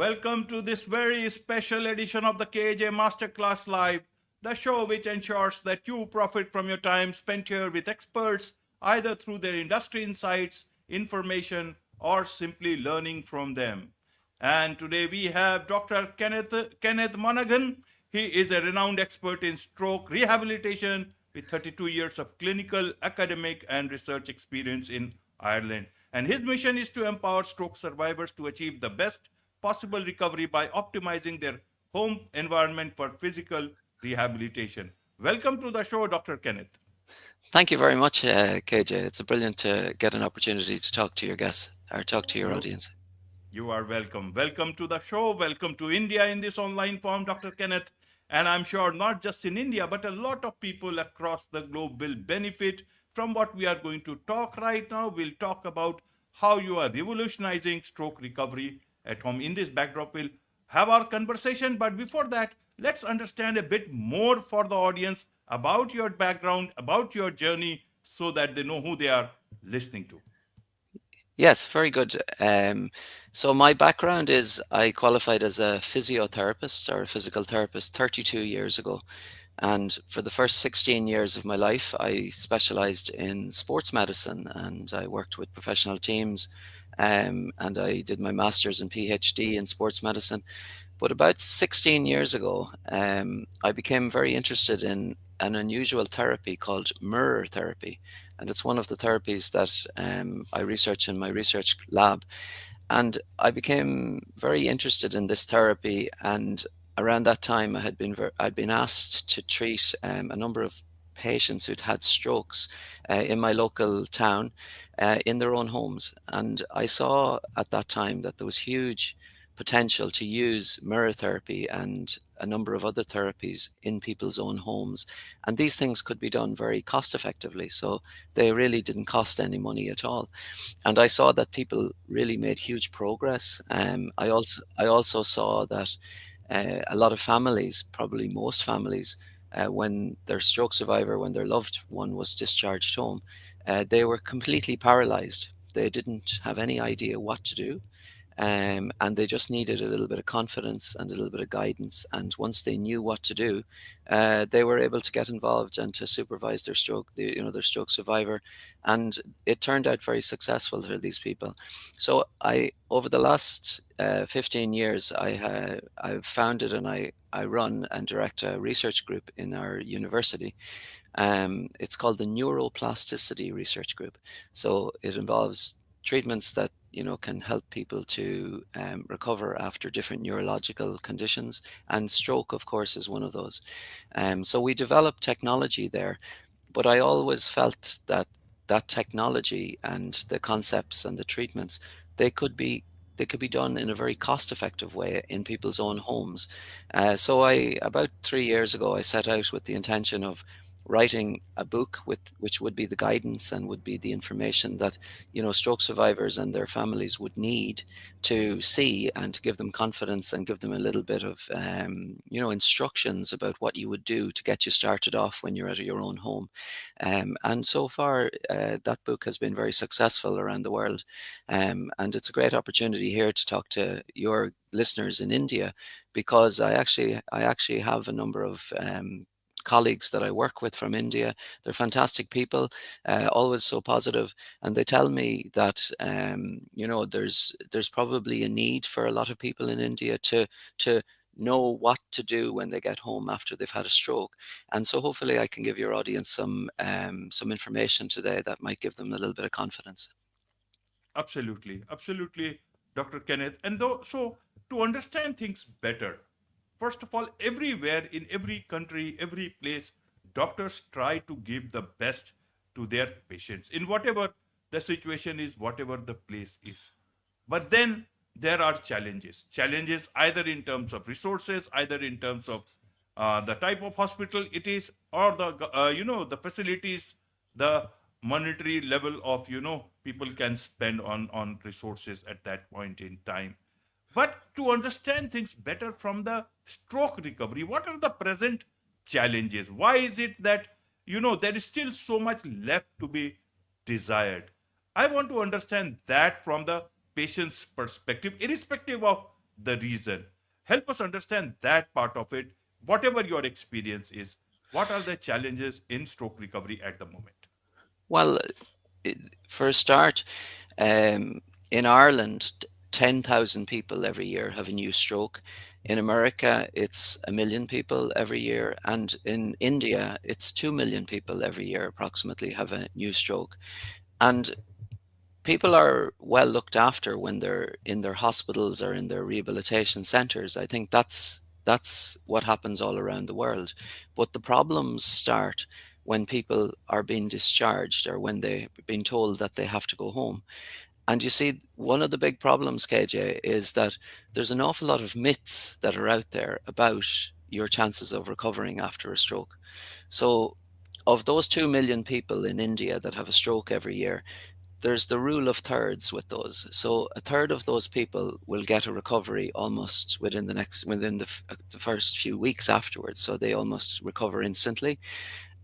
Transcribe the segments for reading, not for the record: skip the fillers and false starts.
Welcome to this very special edition of the KJ Masterclass Live, the show which ensures that you profit from your time spent here with experts, either through their industry insights, information, or simply learning from them. And today we have Dr. Kenneth Monaghan. He is a renowned expert in stroke rehabilitation with 32 years of clinical, academic, and research experience in Ireland. And his mission is to empower stroke survivors to achieve the best possible recovery by optimizing their home environment for physical rehabilitation. Welcome to the show, Dr. Kenneth. Thank you very much, KJ. It's a brilliant to get an opportunity to talk to your guests or talk to your You audience. You are welcome. Welcome to the show. Welcome to India in this online form, Dr. Kenneth. And I'm sure not just in India, but a lot of people across the globe will benefit from what we are going to talk right now. We'll talk about how you are revolutionizing stroke recovery at home. In this backdrop, we'll have our conversation. But before that, let's understand a bit more for the audience about your background, about your journey, so that they know who they are listening to. Yes, very good. So my background is I qualified as a physiotherapist or a physical therapist 32 years ago. And for the first 16 years of my life, I specialized in sports medicine and I worked with professional teams. And I did my master's and PhD in sports medicine. But about 16 years ago, I became very interested in an unusual therapy called mirror therapy. And it's one of the therapies that I research in my research lab. And I became very interested in this therapy. And around that time, I'd been asked to treat a number of patients who'd had strokes in my local town in their own homes. And I saw at that time that there was huge potential to use mirror therapy and a number of other therapies in people's own homes. And these things could be done very cost effectively. So they really didn't cost any money at all. And I saw that people really made huge progress. I also saw that a lot of families, probably most families, when their stroke survivor, when their loved one was discharged home, they were completely paralyzed. They didn't have any idea what to do. And they just needed a little bit of confidence and a little bit of guidance. And once they knew what to do, they were able to get involved and to supervise their stroke survivor. And it turned out very successful for these people. So over the last 15 years, I've founded and I run and direct a research group in our university. It's called the Neuroplasticity Research Group. So it involves treatments that can help people to recover after different neurological conditions, and stroke, of course, is one of those. So we developed technology there, but I always felt that that technology and the concepts and the treatments they could be they could be done in a very cost-effective way in people's own homes. So about 3 years ago, I set out with the intention of writing a book which would be the guidance and would be the information that stroke survivors and their families would need to see, and to give them confidence and give them a little bit of instructions about what you would do to get you started off when you're at your own home. And so far, that book has been very successful around the world. And it's a great opportunity here to talk to your listeners in India, because I actually have a number of colleagues that I work with from India. They're fantastic people, always so positive, and they tell me that there's probably a need for a lot of people in India to know what to do when they get home after they've had a stroke. And so hopefully I can give your audience some information today that might give them a little bit of confidence. Absolutely, absolutely, Dr. Kenneth. And though, so to understand things better, first of all, everywhere in every country, every place, doctors try to give the best to their patients in whatever the situation is, whatever the place is. But then there are challenges either in terms of resources, either in terms of the type of hospital it is, or the facilities, the monetary level of people can spend on resources at that point in time. But to understand things better from the stroke recovery, what are the present challenges? Why is it that there is still so much left to be desired? I want to understand that from the patient's perspective, irrespective of the reason. Help us understand that part of it. Whatever your experience is, what are the challenges in stroke recovery at the moment? Well, i- for a start, in Ireland, 10,000 people every year have a new stroke. In America, it's 1 million people every year. And in India, it's 2 million people every year approximately have a new stroke. And people are well looked after when they're in their hospitals or in their rehabilitation centers. I think that's what happens all around the world. But the problems start when people are being discharged or when they've been told that they have to go home. And you see, one of the big problems, KJ, is that there's an awful lot of myths that are out there about your chances of recovering after a stroke. So, of those 2 million people in India that have a stroke every year, there's the rule of thirds with those. So a third of those people will get a recovery almost within the first few weeks afterwards. So they almost recover instantly.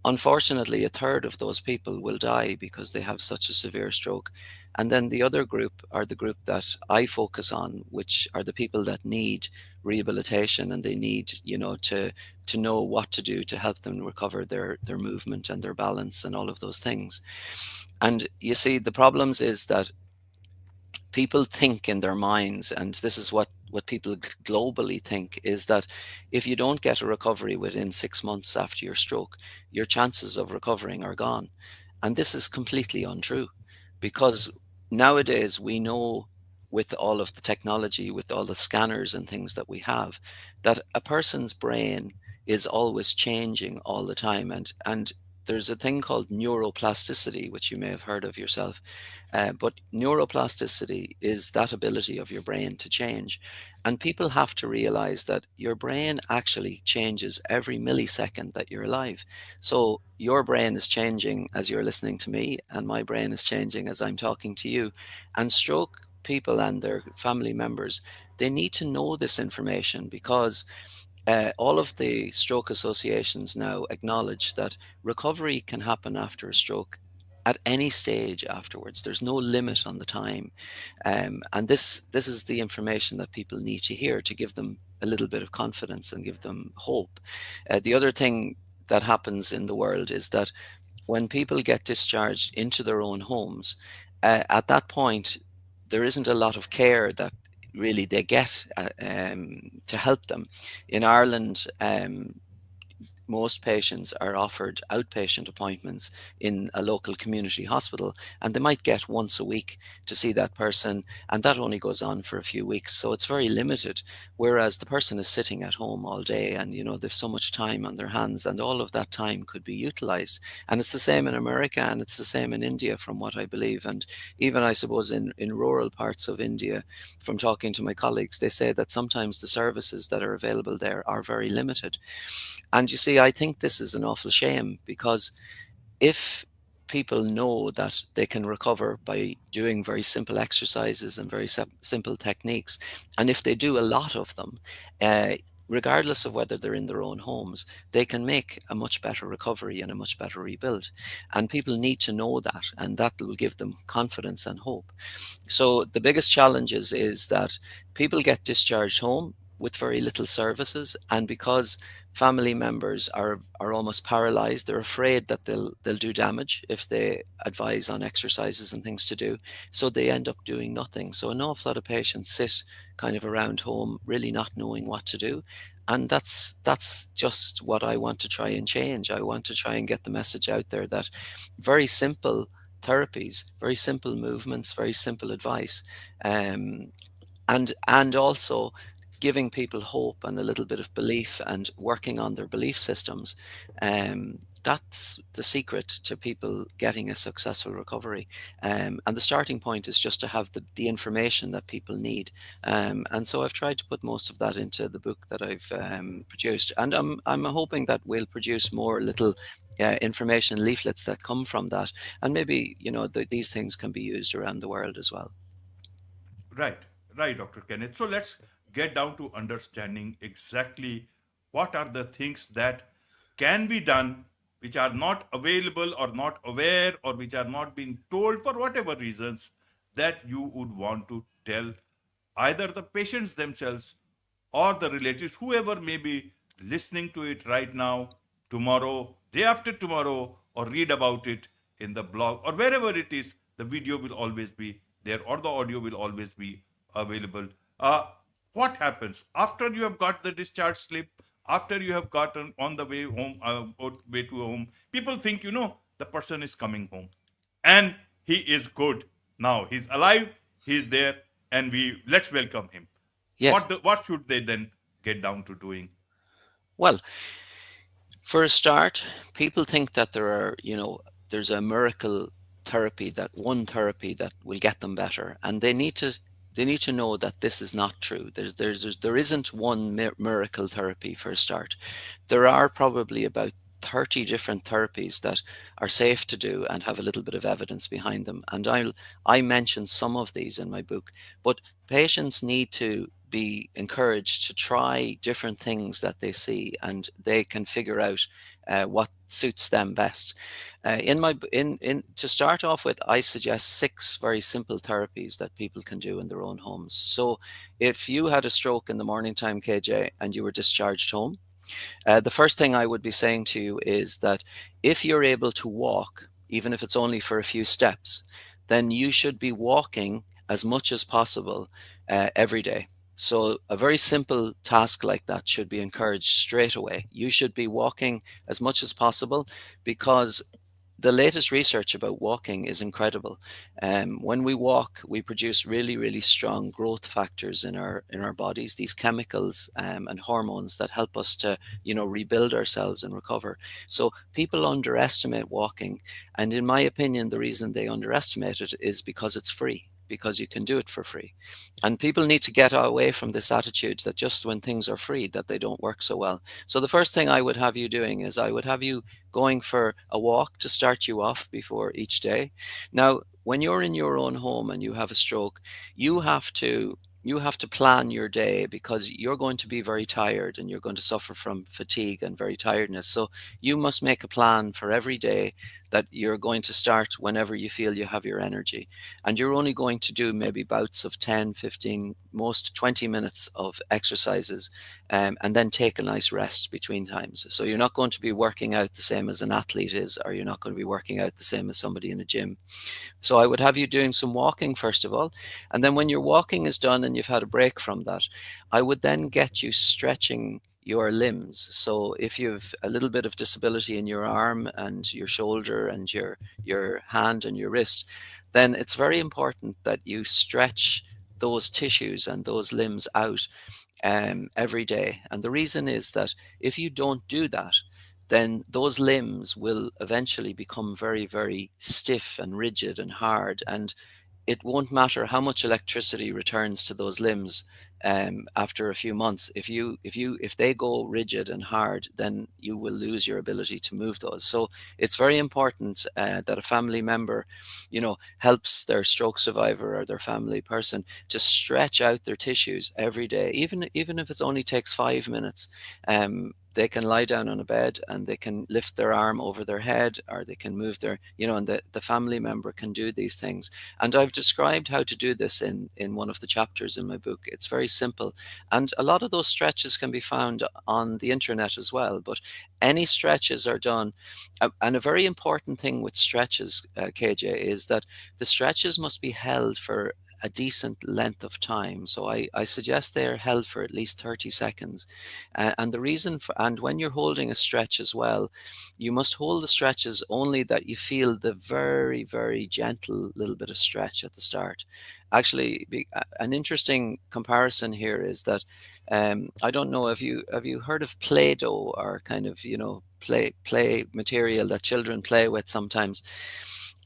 Unfortunately, a third of those people will die because they have such a severe stroke. And then the other group are the group that I focus on, which are the people that need rehabilitation and they need, to know what to do to help them recover their movement and their balance and all of those things. And you see, the problems is that people think in their minds, and this is what people globally think, is that if you don't get a recovery within 6 months after your stroke, your chances of recovering are gone. And this is completely untrue, because nowadays we know, with all of the technology, with all the scanners and things that we have, that a person's brain is always changing all the time. And there's a thing called neuroplasticity, which you may have heard of yourself. But neuroplasticity is that ability of your brain to change. And people have to realize that your brain actually changes every millisecond that you're alive. So your brain is changing as you're listening to me, and my brain is changing as I'm talking to you. And stroke people and their family members, they need to know this information, because all of the stroke associations now acknowledge that recovery can happen after a stroke at any stage afterwards. There's no limit on the time, and this is the information that people need to hear to give them a little bit of confidence and give them hope. The other thing that happens in the world is that when people get discharged into their own homes, at that point, there isn't a lot of care that really they get to help them. In Ireland, most patients are offered outpatient appointments in a local community hospital, and they might get once a week to see that person, and that only goes on for a few weeks, so it's very limited. Whereas the person is sitting at home all day, and they've so much time on their hands, and all of that time could be utilized. And it's the same in America, and it's the same in India, from what I believe. And even, I suppose, in rural parts of India, from talking to my colleagues, they say that sometimes the services that are available there are very limited. And you see, I think this is an awful shame, because if people know that they can recover by doing very simple exercises and very simple techniques, and if they do a lot of them, uh, regardless of whether they're in their own homes, they can make a much better recovery and a much better rebuild. And people need to know that, and that will give them confidence and hope. So the biggest challenges is that people get discharged home with very little services, and because family members are almost paralyzed, they're afraid that they'll do damage if they advise on exercises and things to do. So they end up doing nothing. So an awful lot of patients sit kind of around home, really not knowing what to do. And that's just what I want to try and change. I want to try and get the message out there that very simple therapies, very simple movements, very simple advice, um, and also giving people hope and a little bit of belief and working on their belief systems. That's the secret to people getting a successful recovery. And the starting point is just to have the information that people need. And so I've tried to put most of that into the book that I've produced. And I'm hoping that we'll produce more little information leaflets that come from that. And maybe, these things can be used around the world as well. Right, right, Dr. Kenneth. So let's get down to understanding exactly what are the things that can be done, which are not available or not aware or which are not being told for whatever reasons, that you would want to tell either the patients themselves or the relatives, whoever may be listening to it right now, tomorrow, day after tomorrow, or read about it in the blog or wherever it is, the video will always be there or the audio will always be available. What happens after you have got the discharge slip, after you have gotten on the way home, way to home? People think, the person is coming home and he is good. Now he's alive, he's there, and we let's welcome him. Yes. What should they then get down to doing? Well, for a start, people think that there's a miracle therapy, that one therapy that will get them better, and they need to know that this is not true. There isn't one miracle therapy for a start. There are probably about 30 different therapies that are safe to do and have a little bit of evidence behind them. And I mentioned some of these in my book, but patients need to be encouraged to try different things that they see, and they can figure out what suits them best. In my in To start off with, I suggest 6 very simple therapies that people can do in their own homes. So, if you had a stroke in the morning time, KJ, and you were discharged home, the first thing I would be saying to you is that if you're able to walk, even if it's only for a few steps, then you should be walking as much as possible every day. So, a very simple task like that should be encouraged straight away. You should be walking as much as possible, because the latest research about walking is incredible. When we walk, we produce really, really strong growth factors in our bodies. These chemicals and hormones that help us to, rebuild ourselves and recover. So people underestimate walking, and in my opinion, the reason they underestimate it is because it's free. Because you can do it for free. And people need to get away from this attitude that just when things are free, that they don't work so well. So the first thing I would have you doing is I would have you going for a walk to start you off before each day. Now, when you're in your own home and you have a stroke, you have to you have to plan your day, because you're going to be very tired and you're going to suffer from fatigue and very tiredness. So you must make a plan for every day that you're going to start whenever you feel you have your energy. And you're only going to do maybe bouts of 10, 15, most 20 minutes of exercises, and then take a nice rest between times. So you're not going to be working out the same as an athlete is, or you're not going to be working out the same as somebody in a gym. So I would have you doing some walking first of all. And then when your walking is done and you've had a break from that, I would then get you stretching your limbs. So if you've a little bit of disability in your arm and your shoulder and your hand and your wrist, then it's very important that you stretch those tissues and those limbs out every day. And the reason is that if you don't do that, then those limbs will eventually become very, very stiff and rigid and hard. And it won't matter how much electricity returns to those limbs after a few months. If they go rigid and hard, then you will lose your ability to move those. So it's very important that a family member, helps their stroke survivor or their family person to stretch out their tissues every day, even if it only takes 5 minutes. They can lie down on a bed and they can lift their arm over their head, or they can move and the family member can do these things. And I've described how to do this in one of the chapters in my book. It's very simple. And a lot of those stretches can be found on the internet as well. But any stretches are done. And a very important thing with stretches, KJ, is that the stretches must be held for a decent length of time. So I suggest they are held for at least 30 seconds. And when you're holding a stretch as well, you must hold the stretches only that you feel the very, very gentle little bit of stretch at the start. Actually, an interesting comparison here is that I don't know, have you heard of Play-Doh, or kind of play material that children play with sometimes?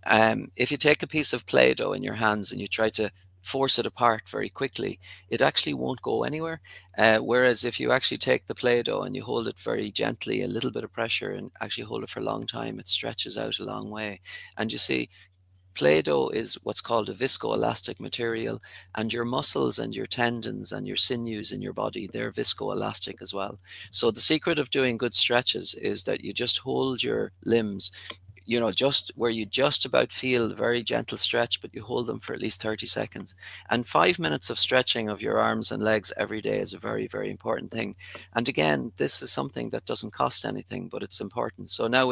If you take a piece of Play-Doh in your hands and you try to force it apart very quickly, it actually won't go anywhere. Whereas if you actually take the Play-Doh and you hold it very gently, a little bit of pressure, and actually hold it for a long time, it stretches out a long way. And you see, Play-Doh is what's called a viscoelastic material, and your muscles and your tendons and your sinews in your body, they're viscoelastic as well. So the secret of doing good stretches is that you just hold your limbs. just where you just about feel the very gentle stretch, but you hold them for at least 30 seconds. And 5 minutes of stretching of your arms and legs every day is a very, very important thing. And again, this is something that doesn't cost anything, but it's important. So now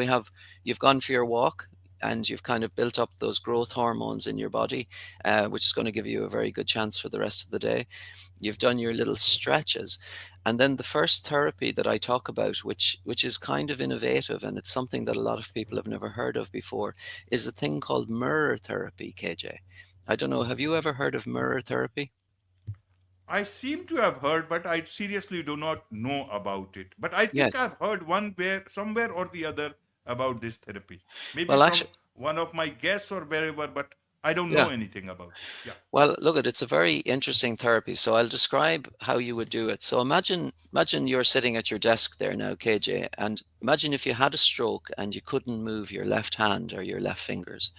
you've gone for your walk, and you've kind of built up those growth hormones in your body, which is going to give you a very good chance for the rest of the day. You've done your little stretches. And then the first therapy that I talk about, which is kind of innovative, and it's something that a lot of people have never heard of before, is a thing called mirror therapy, KJ. I don't know, have you ever heard of mirror therapy? I seem to have heard, but I seriously do not know about it. But I think Yes. I've heard one where, somewhere or the other, about this therapy. Maybe Well, from actually, one of my guests or wherever, but I don't yeah. know anything about it. Yeah. Well, look, it's a very interesting therapy. So I'll describe how you would do it. So imagine you're sitting at your desk there now, KJ, and imagine if you had a stroke and you couldn't move your left hand or your left fingers.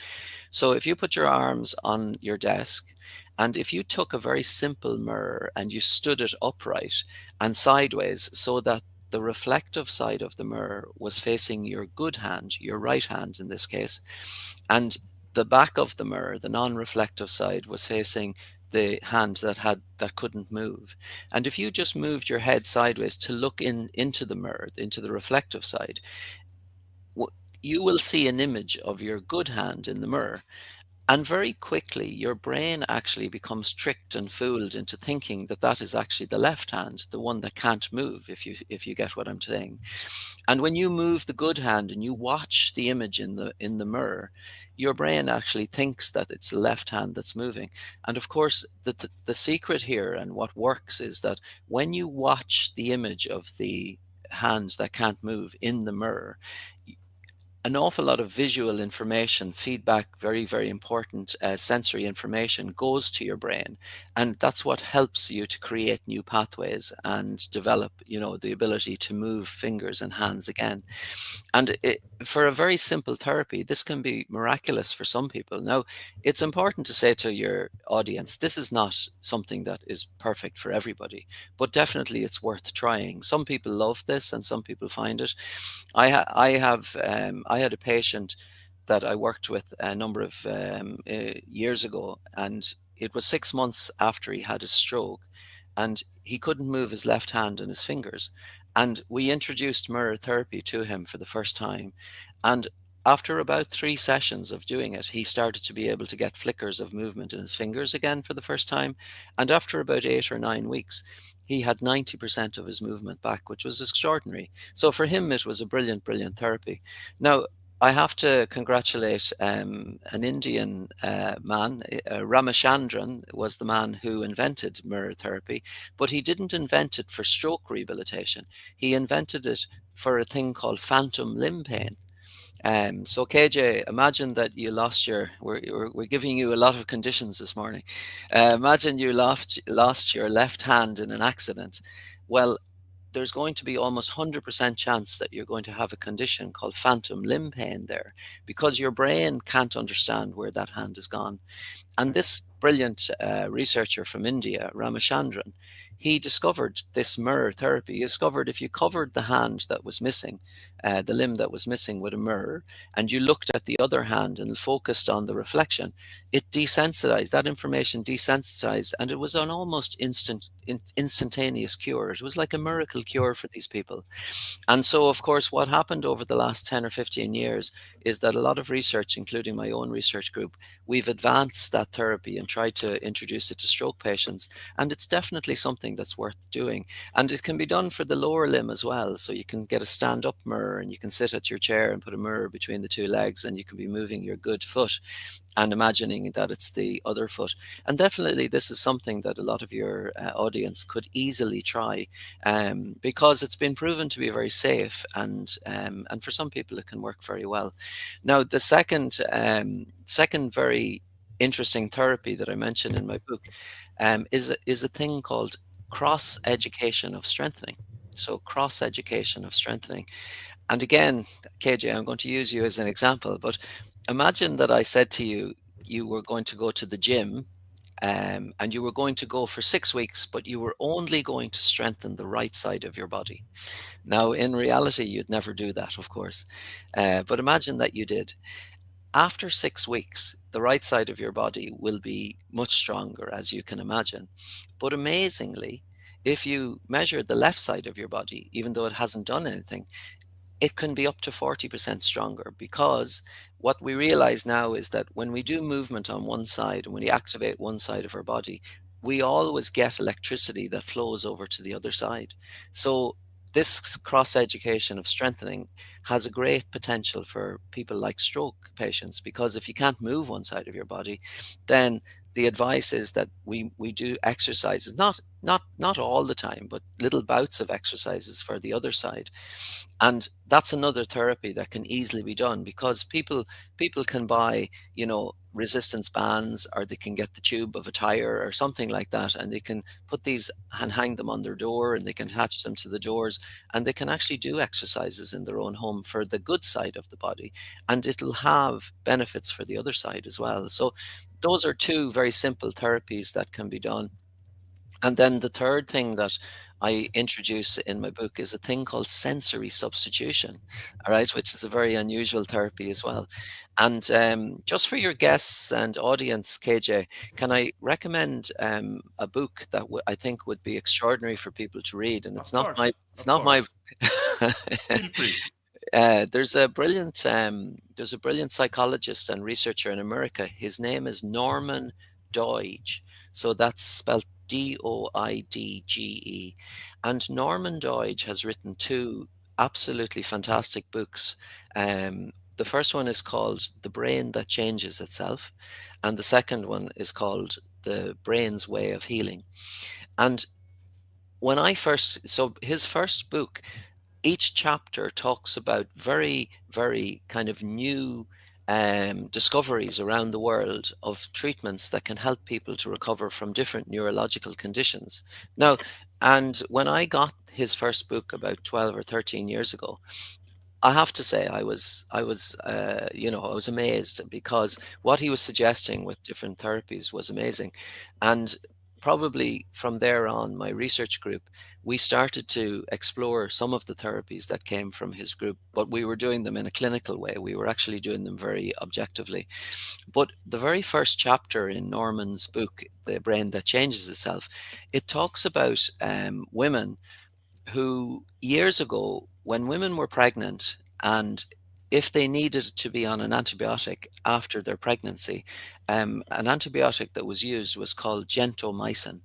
So if you put your arms on your desk, and if you took a very simple mirror and you stood it upright and sideways so that the reflective side of the mirror was facing your good hand, your right hand in this case, and the back of the mirror, the non-reflective side, was facing the hand that couldn't move. And if you just moved your head sideways to look into the mirror, into the reflective side, you will see an image of your good hand in the mirror. And very quickly, your brain actually becomes tricked and fooled into thinking that that is actually the left hand, the one that can't move, if you get what I'm saying. And when you move the good hand and you watch the image in the mirror, your brain actually thinks that it's the left hand that's moving. And of course, the secret here and what works is that when you watch the image of the hand that can't move in the mirror, an awful lot of visual information, feedback, very, very important sensory information goes to your brain. And that's what helps you to create new pathways and develop, the ability to move fingers and hands again. And for a very simple therapy, this can be miraculous for some people. Now, it's important to say to your audience, this is not something that is perfect for everybody, but definitely it's worth trying. Some people love this and some people find it. I had a patient that I worked with a number of years ago, and it was 6 months after he had a stroke, and he couldn't move his left hand and his fingers. And we introduced mirror therapy to him for the first time. And after about 3 sessions of doing it, he started to be able to get flickers of movement in his fingers again for the first time. And after about 8 or 9 weeks, he had 90% of his movement back, which was extraordinary. So for him, it was a brilliant, brilliant therapy. Now, I have to congratulate an Indian man. Ramachandran was the man who invented mirror therapy, but he didn't invent it for stroke rehabilitation. He invented it for a thing called phantom limb pain. So KJ, imagine that you lost we're giving you a lot of conditions this morning. Imagine you lost your left hand in an accident. Well, there's going to be almost 100% chance that you're going to have a condition called phantom limb pain there, because your brain can't understand where that hand has gone. And Right. this brilliant researcher from India, Ramachandran, he discovered this mirror therapy. He discovered if you covered the hand that was missing, the limb that was missing, with a mirror, and you looked at the other hand and focused on the reflection, it desensitized, that information desensitized, and it was an almost instantaneous cure. It was like a miracle cure for these people. And so, of course, what happened over the last 10 or 15 years is that a lot of research, including my own research group, we've advanced that therapy and tried to introduce it to stroke patients. And it's definitely something that's worth doing. And it can be done for the lower limb as well. So you can get a stand up mirror and you can sit at your chair and put a mirror between the two legs, and you can be moving your good foot and imagining that it's the other foot. And definitely, this is something that a lot of your audience could easily try, because it's been proven to be very safe, and for some people it can work very well. Now, the second very interesting therapy that I mentioned in my book is a thing called cross education of strengthening. So cross education of strengthening. And again, KJ, I'm going to use you as an example, but imagine that I said to you, you were going to go to the gym and you were going to go for 6 weeks, but you were only going to strengthen the right side of your body. Now, in reality, you'd never do that, of course, but imagine that you did. After 6 weeks, the right side of your body will be much stronger, as you can imagine. But amazingly, if you measure the left side of your body, even though it hasn't done anything, it can be up to 40% stronger, because what we realize now is that when we do movement on one side and when we activate one side of our body, we always get electricity that flows over to the other side. So this cross education of strengthening has a great potential for people like stroke patients, because if you can't move one side of your body, then the advice is that we do exercises, not all the time, but little bouts of exercises for the other side. And that's another therapy that can easily be done, because people can buy, resistance bands, or they can get the tube of a tire or something like that, and they can put these and hang them on their door, and they can attach them to the doors, and they can actually do exercises in their own home for the good side of the body, and it'll have benefits for the other side as well. So those are two very simple therapies that can be done. And then the third thing that I introduce in my book is a thing called sensory substitution, all right, which is a very unusual therapy as well. And just for your guests and audience, KJ, can I recommend a book that I think would be extraordinary for people to read? And Of it's course, not my of course. Feel free. there's a brilliant psychologist and researcher in America. His name is Norman Doidge. So that's spelled Doidge. And Norman Doidge has written two absolutely fantastic books. The first one is called The Brain That Changes Itself, and the second one is called The Brain's Way of Healing. And so his first book, each chapter talks about very, very kind of new discoveries around the world of treatments that can help people to recover from different neurological conditions. Now, and when I got his first book about 12 or 13 years ago, I have to say I was amazed, because what he was suggesting with different therapies was amazing. And probably from there on, my research group, we started to explore some of the therapies that came from his group, but we were doing them in a clinical way. We were actually doing them very objectively. But the very first chapter in Norman's book, The Brain That Changes Itself, it talks about women who, years ago, when women were pregnant, and if they needed to be on an antibiotic after their pregnancy, an antibiotic that was used was called gentamicin.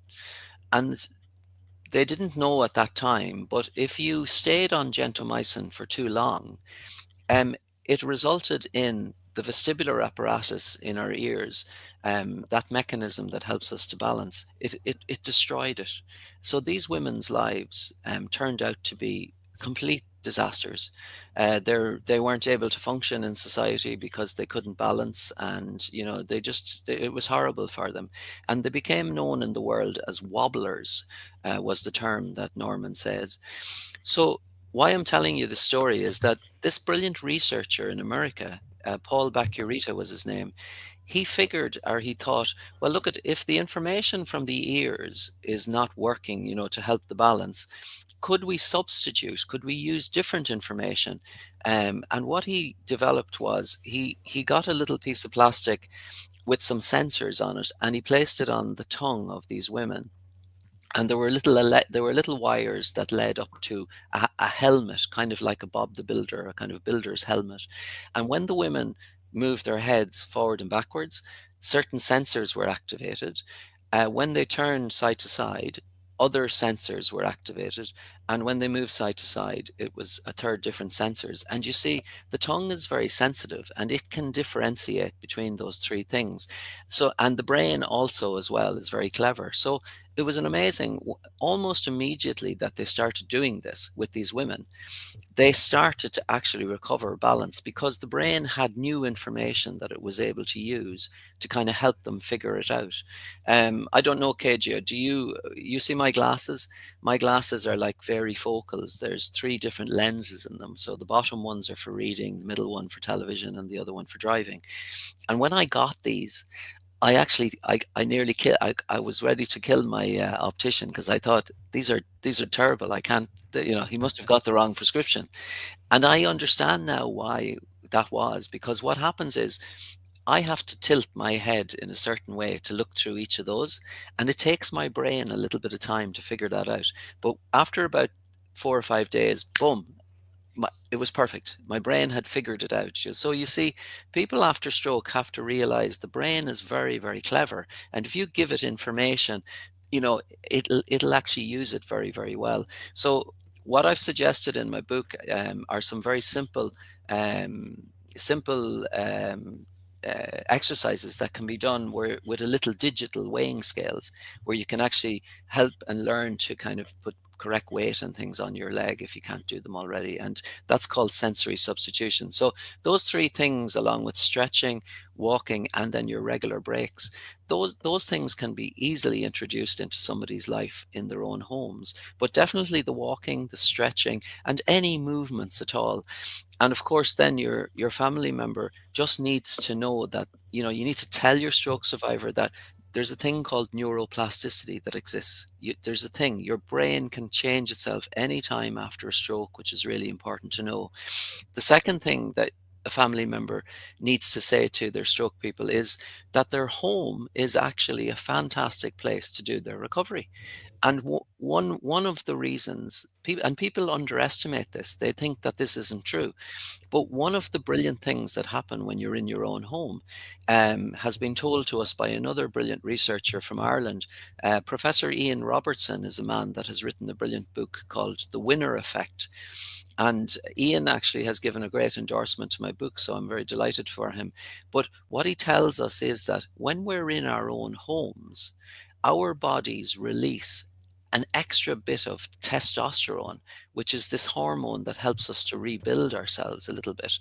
And they didn't know at that time, but if you stayed on gentamicin for too long, um, it resulted in the vestibular apparatus in our ears, that mechanism that helps us to balance, it destroyed it. So these women's lives turned out to be complete disasters. They weren't able to function in society because they couldn't balance, and it was horrible for them. And they became known in the world as wobblers, was the term that Norman says. So why I'm telling you the story is that this brilliant researcher in America, Paul Bacurita was his name, he figured, or he thought, well, look at, if the information from the ears is not working, to help the balance, could we substitute? Could we use different information? And what he developed was he got a little piece of plastic with some sensors on it, and he placed it on the tongue of these women, and there were little wires that led up to a helmet, kind of like a Bob the Builder, a kind of builder's helmet. And when the women moved their heads forward and backwards, certain sensors were activated. When they turned side to side, other sensors were activated, and when they moved side to side, it was a third different sensors. And you see, the tongue is very sensitive, and it can differentiate between those three things. So, and the brain also as well is very clever. So it was an amazing, almost immediately that they started doing this with these women, they started to actually recover balance, because the brain had new information that it was able to use to kind of help them figure it out. I don't know, KJ, do you see my glasses? My glasses are like varifocals. There's three different lenses in them. So the bottom ones are for reading, the middle one for television, and the other one for driving. And when I got these, I nearly kill I was ready to kill my optician because I thought these are terrible. I can't, he must have got the wrong prescription. And I understand now why that was, because what happens is I have to tilt my head in a certain way to look through each of those, and it takes my brain a little bit of time to figure that out. But after about 4 or 5 days, boom, it was perfect. My brain had figured it out. So you see, people after stroke have to realize the brain is very, very clever, and if you give it information, you know, it'll actually use it very, very well. So what I've suggested in my book are some very um, simple. Exercises that can be done where with a little digital weighing scales, where you can actually help and learn to kind of put correct weight and things on your leg if you can't do them already. And that's called sensory substitution. So those three things, along with stretching, walking, and then your regular breaks, those things can be easily introduced into somebody's life in their own homes. But definitely the walking, the stretching, and any movements at all. And of course, then your family member just needs to know that, you need to tell your stroke survivor that there's a thing called neuroplasticity that exists. There's a thing, your brain can change itself anytime after a stroke, which is really important to know. The second thing that a family member needs to say to their stroke people is that their home is actually a fantastic place to do their recovery. And one of the reasons people underestimate this, they think that this isn't true, but one of the brilliant things that happen when you're in your own home has been told to us by another brilliant researcher from Ireland. Professor Ian Robertson is a man that has written a brilliant book called The Winner Effect. And Ian actually has given a great endorsement to my book, so I'm very delighted for him. But what he tells us is that when we're in our own homes, our bodies release an extra bit of testosterone, which is this hormone that helps us to rebuild ourselves a little bit.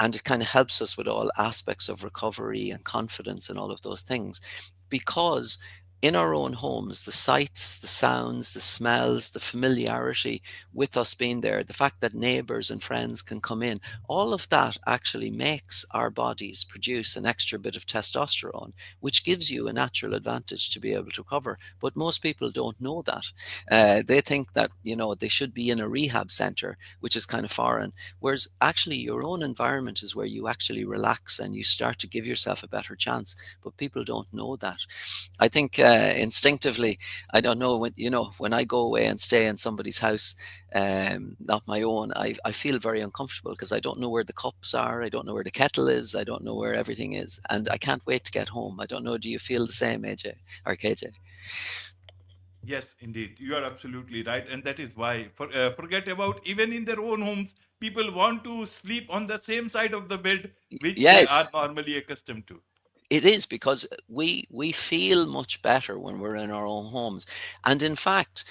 And it kind of helps us with all aspects of recovery and confidence and all of those things. Because in our own homes, the sights, the sounds, the smells, the familiarity with us being there, the fact that neighbors and friends can come in, all of that actually makes our bodies produce an extra bit of testosterone, which gives you a natural advantage to be able to recover. But most people don't know that. They think that, they should be in a rehab center, which is kind of foreign. Whereas actually your own environment is where you actually relax and you start to give yourself a better chance. But people don't know that. I think instinctively, I don't know, when I go away and stay in somebody's house, not my own, I feel very uncomfortable because I don't know where the cups are, I don't know where the kettle is, I don't know where everything is, and I can't wait to get home. I don't know, do you feel the same, AJ or KJ? Yes, indeed. You are absolutely right. And that is why, forget about even in their own homes, people want to sleep on the same side of the bed which they are Yes, normally accustomed to. it is, because we feel much better when we're in our own homes. And in fact,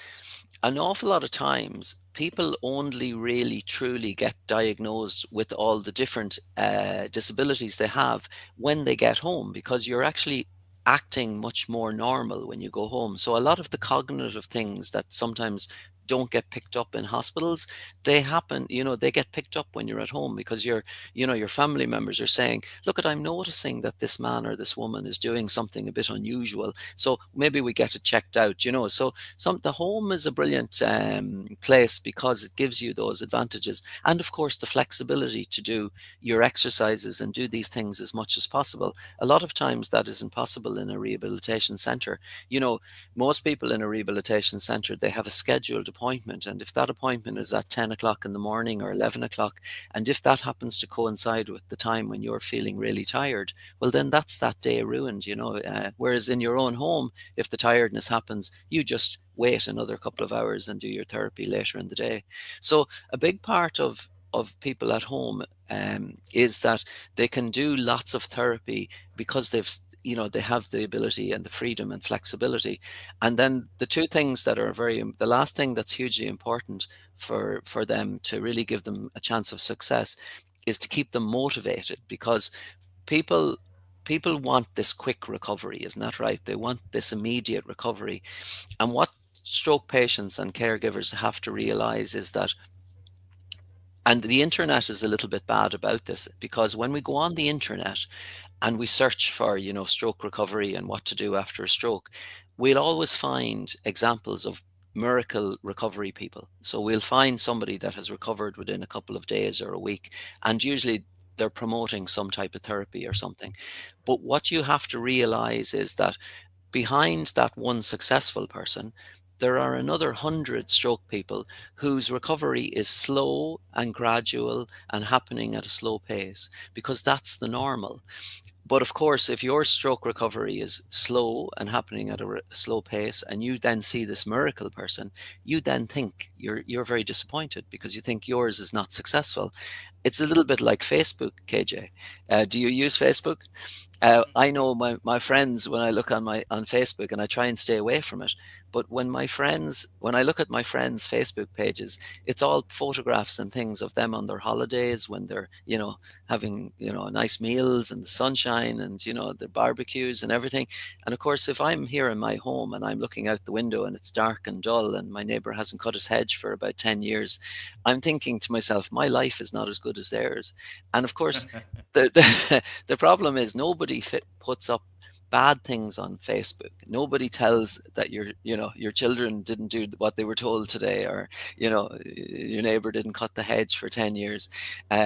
an awful lot of times people only really truly get diagnosed with all the different disabilities they have when they get home, because you're actually acting much more normal when you go home. So a lot of the cognitive things that sometimes don't get picked up in hospitals, they happen, they get picked up when you're at home, because your family members are saying, look, I'm noticing that this man or this woman is doing something a bit unusual, so maybe we get it checked out. So the home is a brilliant place because it gives you those advantages, and of course the flexibility to do your exercises and do these things as much as possible. A lot of times that isn't possible in a rehabilitation center. you know Most people in a rehabilitation center, they have a scheduled appointment, and if that appointment is at 10 o'clock in the morning or 11 o'clock, and if that happens to coincide with the time when you're feeling really tired, well, then that's that day ruined. Whereas in your own home, if the tiredness happens, you just wait another couple of hours and do your therapy later in the day. So a big part of people at home is that they can do lots of therapy because they have the ability and the freedom and flexibility. And then the two things that are the last thing that's hugely important for them to really give them a chance of success is to keep them motivated, because people people want this quick recovery, isn't that right? They want this immediate recovery. And what stroke patients and caregivers have to realize is that, and the internet is a little bit bad about this, because when we go on the internet and we search for, stroke recovery and what to do after a stroke, we'll always find examples of miracle recovery people. So we'll find somebody that has recovered within a couple of days or a week, and usually they're promoting some type of therapy or something. But what you have to realize is that behind that one successful person, there are another 100 stroke people whose recovery is slow and gradual and happening at a slow pace, because that's the normal. But of course, if your stroke recovery is slow and happening at a slow pace, and you then see this miracle person, you then think you're very disappointed because you think yours is not successful. It's a little bit like Facebook, KJ. Do you use Facebook? I know my friends, when I look on Facebook, and I try and stay away from it. But when I look at my friends' Facebook pages, it's all photographs and things of them on their holidays, when they're, having, nice meals and the sunshine, and, the barbecues and everything. And of course, if I'm here in my home and I'm looking out the window and it's dark and dull and my neighbor hasn't cut his hedge for about 10 years, I'm thinking to myself, my life is not as good as theirs. And of course, the problem is nobody puts up bad things on Facebook. Nobody tells that your children didn't do what they were told today, or your neighbor didn't cut the hedge for 10 years.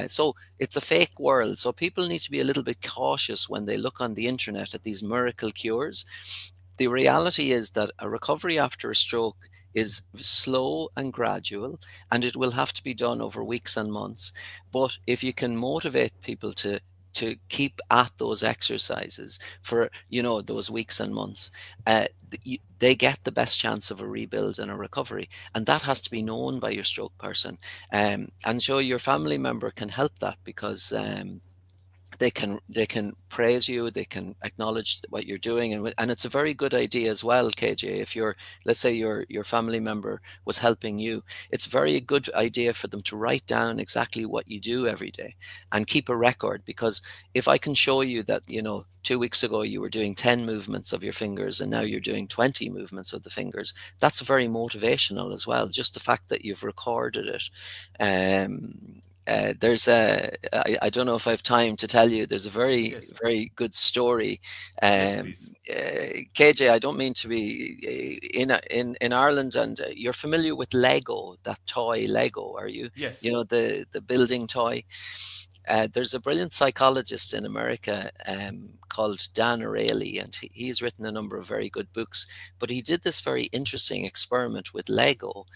So it's a fake world. So people need to be a little bit cautious when they look on the internet at these miracle cures. The reality is that a recovery after a stroke is slow and gradual, and it will have to be done over weeks and months. But if you can motivate people to keep at those exercises for those weeks and months, they get the best chance of a rebuild and a recovery, and that has to be known by your stroke person. And so your family member can help that, because they can praise you, they can acknowledge what you're doing, and it's a very good idea as well, KJ. If you're, let's say your family member was helping you, it's a very good idea for them to write down exactly what you do every day and keep a record. Because if I can show you that 2 weeks ago you were doing 10 movements of your fingers and now you're doing 20 movements of the fingers, that's very motivational as well, just the fact that you've recorded it. There's I don't know if I have time to tell you, there's a very, Yes, very good story. yes, Um, please. KJ, I don't mean to be in Ireland, and you're familiar with Lego, that toy Lego, are you? Yes. The building toy. There's a brilliant psychologist in America called Dan Ariely, and he's written a number of very good books. But he did this very interesting experiment with Lego,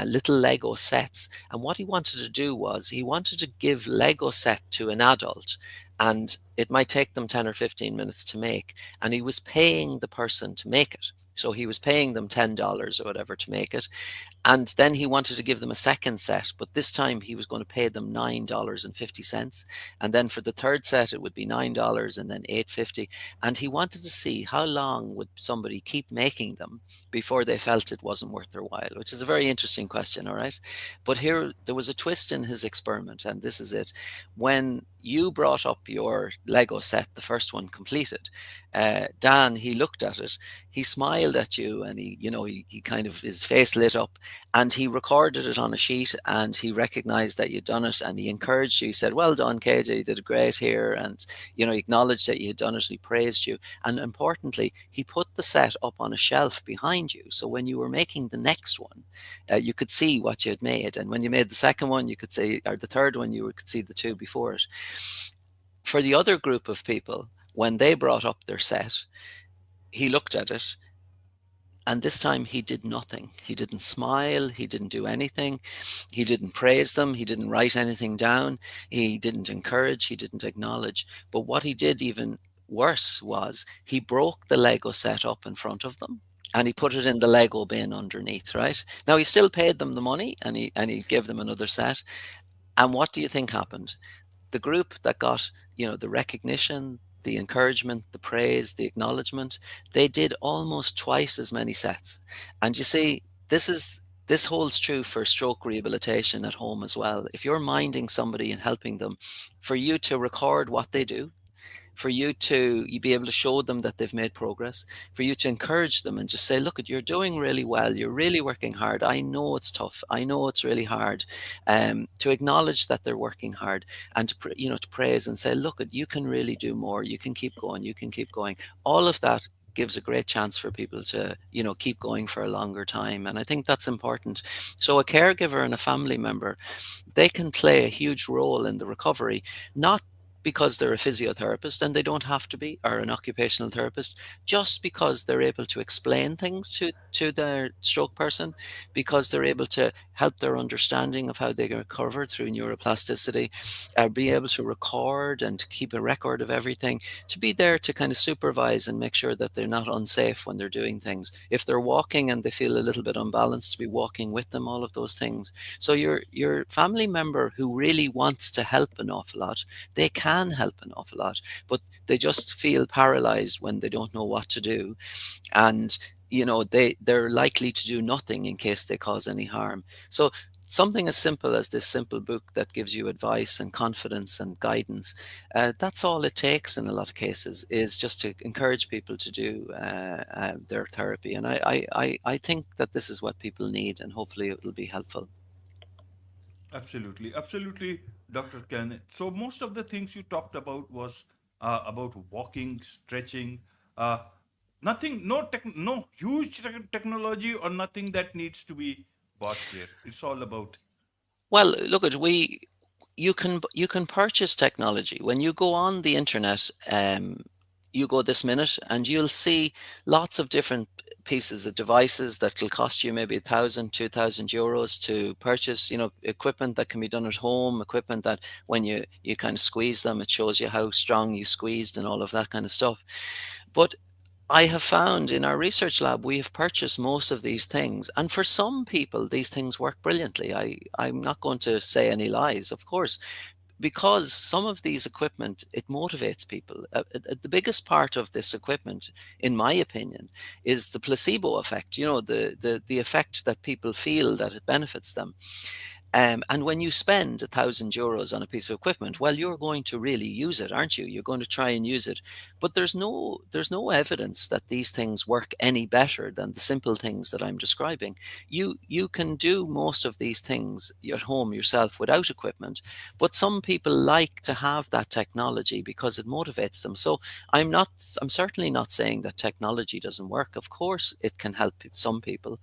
little Lego sets. And what he wanted to do was he wanted to give Lego set to an adult, and it might take them 10 or 15 minutes to make. And he was paying the person to make it. So he was paying them $10 or whatever to make it. And then he wanted to give them a second set, but this time he was going to pay them $9.50. And then for the third set, it would be $9 and then $8.50. And he wanted to see how long would somebody keep making them before they felt it wasn't worth their while, which is a very interesting question, all right? But here, there was a twist in his experiment, and this is it. When you brought up your Lego set, the first one completed, Dan, he looked at it, he smiled at you, and he kind of, his face lit up, and he recorded it on a sheet, and he recognized that you'd done it, and he encouraged you. He said, well done, KJ, you did great here. And he acknowledged that you had done it, he praised you, and importantly, he put the set up on a shelf behind you, so when you were making the next one, you could see what you had made. And when you made the second one, you could see, or the third one, you could see the two before it. For the other group of people, when they brought up their set, he looked at it, and this time he did nothing. He didn't smile. He didn't do anything. He didn't praise them. He didn't write anything down. He didn't encourage. He didn't acknowledge. But what he did, even worse, was he broke the Lego set up in front of them, and he put it in the Lego bin underneath, right? Now he still paid them the money, and he gave them another set. And what do you think happened? The group that got, the recognition, the encouragement, the praise, the acknowledgement, they did almost twice as many sets. And you see, this holds true for stroke rehabilitation at home as well. If you're minding somebody and helping them, for you to record what they do, for you to you be able to show them that they've made progress, for you to encourage them and just say, look, you're doing really well, you're really working hard. I know it's tough, I know it's really hard. To acknowledge that they're working hard, and to to praise and say, look, you can really do more, you can keep going, you can keep going. All of that gives a great chance for people to keep going for a longer time, and I think that's important. So a caregiver and a family member, they can play a huge role in the recovery, not because they're a physiotherapist, and they don't have to be, or an occupational therapist, just because they're able to explain things to their stroke person, because they're able to help their understanding of how they can recover through neuroplasticity, be able to record and keep a record of everything, to be there to kind of supervise and make sure that they're not unsafe when they're doing things. If they're walking and they feel a little bit unbalanced, to be walking with them, all of those things. So your family member who really wants to help an awful lot, they can help an awful lot, but they just feel paralyzed when they don't know what to do, and they're likely to do nothing in case they cause any harm. So something as simple as this simple book that gives you advice and confidence and guidance, that's all it takes in a lot of cases, is just to encourage people to do their therapy. And I think that this is what people need, and hopefully it will be helpful. Absolutely, absolutely, Dr. Ken. So most of the things you talked about was about walking, stretching, uh, nothing, no huge technology or nothing that needs to be bought here. It's all about Well, look at we you can purchase technology when you go on the internet. You go this minute and you'll see lots of different pieces of devices that will cost you maybe 1,000, 2,000 euros to purchase. Equipment that can be done at home, equipment that when you kind of squeeze them, it shows you how strong you squeezed and all of that kind of stuff. But I have found in our research lab, we have purchased most of these things. And for some people, these things work brilliantly. I'm not going to say any lies, of course, because some of these equipment, it motivates people. The biggest part of this equipment, in my opinion, is the placebo effect, the effect that people feel that it benefits them. And when you spend 1,000 euros on a piece of equipment, well, you're going to really use it, aren't you? You're going to try and use it. But there's no evidence that these things work any better than the simple things that I'm describing. You can do most of these things at home yourself without equipment, but some people like to have that technology because it motivates them. So I'm certainly not saying that technology doesn't work. Of course, it can help some people,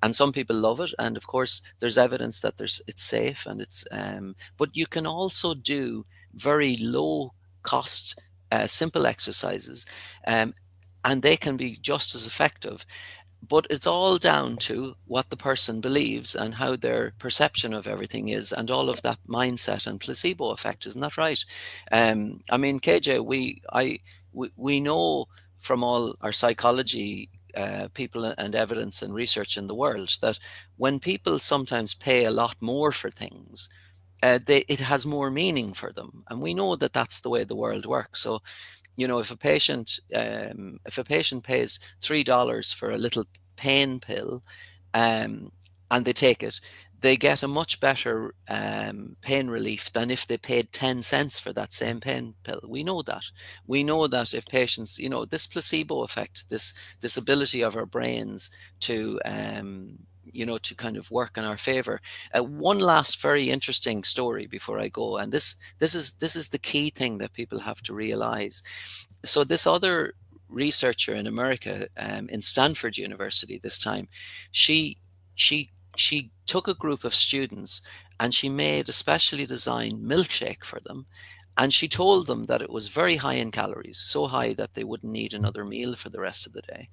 and some people love it, and of course there's evidence that it's safe, and it's but you can also do very low cost simple exercises, um, and they can be just as effective. But it's all down to what the person believes and how their perception of everything is, and all of that mindset and placebo effect. Isn't that right? I mean, KJ, we know from all our psychology people and evidence and research in the world that when people sometimes pay a lot more for things, it has more meaning for them, and we know that that's the way the world works. So if a patient pays $3 for a little pain pill, um, and they take it, they get a much better pain relief than if they paid 10 cents for that same pain pill. We know that. We know that if patients, this placebo effect, this ability of our brains to kind of work in our favor. One last very interesting story before I go, and this is the key thing that people have to realize. So this other researcher in America, in Stanford University this time, she she took a group of students and she made a specially designed milkshake for them, and she told them that it was very high in calories, so high that they wouldn't need another meal for the rest of the day.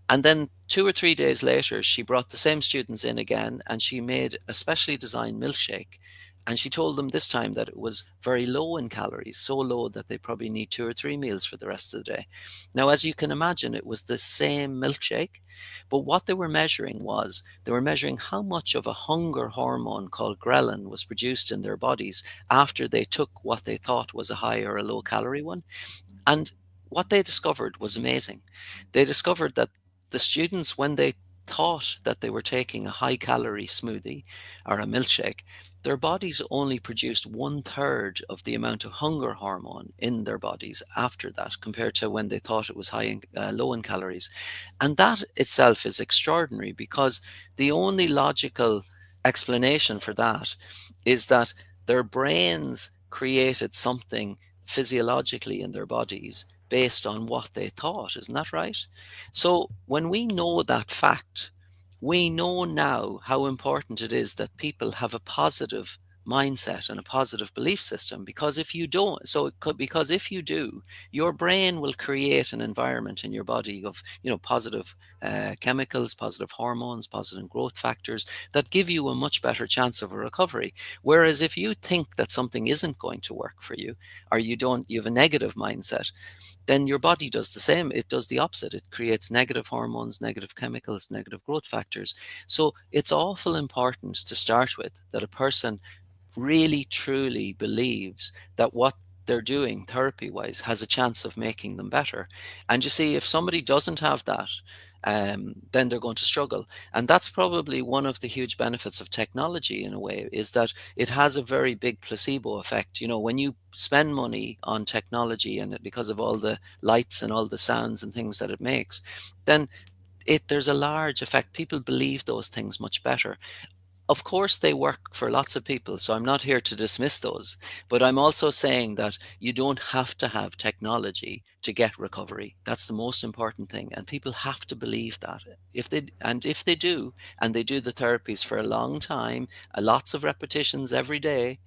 And then 2 or 3 days later, she brought the same students in again and she made a specially designed milkshake. And she told them this time that it was very low in calories, so low that they probably need 2 or 3 meals for the rest of the day. Now, as you can imagine, it was the same milkshake, but what they were measuring was they were measuring how much of a hunger hormone called ghrelin was produced in their bodies after they took what they thought was a high or a low calorie one. And what they discovered was amazing. They discovered that the students, when they thought that they were taking a high calorie smoothie or a milkshake, their bodies only produced one third of the amount of hunger hormone in their bodies after that compared to when they thought it was low in calories. And that itself is extraordinary, because the only logical explanation for that is that their brains created something physiologically in their bodies based on what they thought. Isn't that right? So when we know that fact, we know now how important it is that people have a positive mindset and a positive belief system. Because if you don't, because if you do, your brain will create an environment in your body of, positive chemicals, positive hormones, positive growth factors that give you a much better chance of a recovery. Whereas if you think that something isn't going to work for you, or you have a negative mindset, then your body does the same. It does the opposite. It creates negative hormones, negative chemicals, negative growth factors. So it's awful important to start with that a person really truly believes that what they're doing therapy wise has a chance of making them better. And you see, if somebody doesn't have that, then they're going to struggle. And that's probably one of the huge benefits of technology in a way, is that it has a very big placebo effect. When you spend money on technology, and because of all the lights and all the sounds and things that it makes, then there's a large effect. People believe those things much better. Of course, they work for lots of people, so I'm not here to dismiss those. But I'm also saying that you don't have to have technology to get recovery. That's the most important thing, and people have to believe that. If they do, and they do the therapies for a long time, lots of repetitions every day,